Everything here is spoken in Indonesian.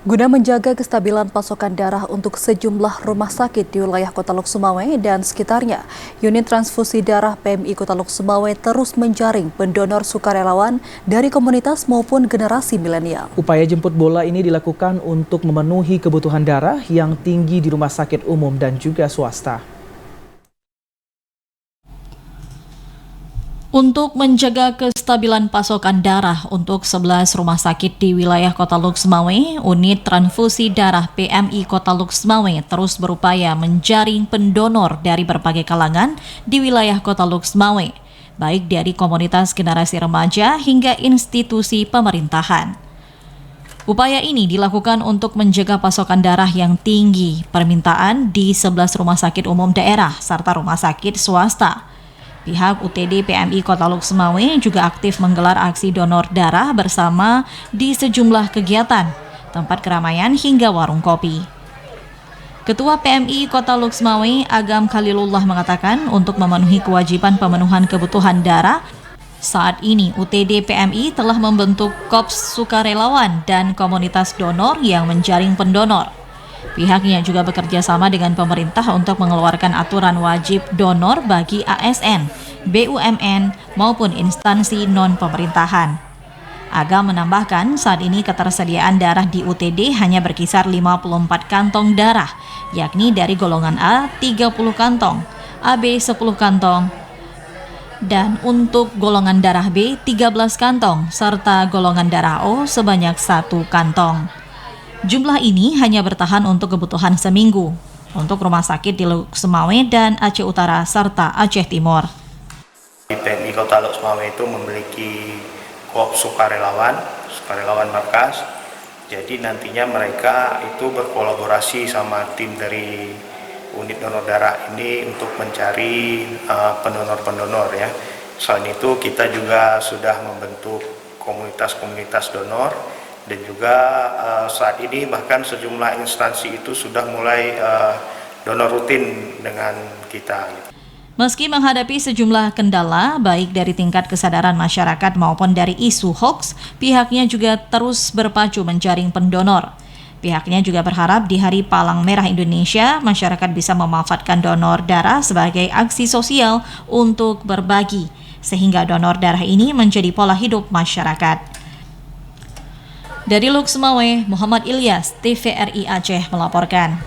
Guna menjaga kestabilan pasokan darah untuk sejumlah rumah sakit di wilayah Kota Luk Sumawe dan sekitarnya, unit transfusi darah PMI Kota Luk Sumawe terus menjaring pendonor sukarelawan dari komunitas maupun generasi milenial. Upaya jemput bola ini dilakukan untuk memenuhi kebutuhan darah yang tinggi di rumah sakit umum dan juga swasta. Untuk menjaga kestabilan pasokan darah untuk 11 rumah sakit di wilayah Kota Luk Sumawe, unit transfusi darah PMI Kota Luk Sumawe terus berupaya menjaring pendonor dari berbagai kalangan di wilayah Kota Luk Sumawe, baik dari komunitas generasi remaja hingga institusi pemerintahan. Upaya ini dilakukan untuk menjaga pasokan darah yang tinggi permintaan di 11 rumah sakit umum daerah serta rumah sakit swasta. Pihak UTD PMI Kota Luk Sumawe juga aktif menggelar aksi donor darah bersama di sejumlah kegiatan, tempat keramaian hingga warung kopi. Ketua PMI Kota Luk Sumawe, Agam Khalilullah mengatakan untuk memenuhi kewajiban pemenuhan kebutuhan darah, saat ini UTD PMI telah membentuk Kops Sukarelawan dan komunitas donor yang menjaring pendonor. Pihaknya juga bekerja sama dengan pemerintah untuk mengeluarkan aturan wajib donor bagi ASN, BUMN, maupun instansi non-pemerintahan. Agam menambahkan saat ini ketersediaan darah di UTD hanya berkisar 54 kantong darah, yakni dari golongan A 30 kantong, AB 10 kantong, dan untuk golongan darah B 13 kantong, serta golongan darah O sebanyak 1 kantong. Jumlah ini hanya bertahan untuk kebutuhan seminggu untuk rumah sakit di Luk Sumawe dan Aceh Utara serta Aceh Timur. PMI Kota Luk Sumawe itu memiliki Kops sukarelawan markas. Jadi nantinya mereka itu berkolaborasi sama tim dari unit donor darah ini untuk mencari pendonor-pendonor ya. Selain itu kita juga sudah membentuk komunitas-komunitas donor. Dan juga saat ini bahkan sejumlah instansi itu sudah mulai donor rutin dengan kita. Meski menghadapi sejumlah kendala, baik dari tingkat kesadaran masyarakat maupun dari isu hoax, pihaknya juga terus berpacu menjaring pendonor. Pihaknya juga berharap di Hari Palang Merah Indonesia, masyarakat bisa memanfaatkan donor darah sebagai aksi sosial untuk berbagi, sehingga donor darah ini menjadi pola hidup masyarakat. Dari Luk Sumawe, Muhammad Ilyas, TVRI Aceh melaporkan.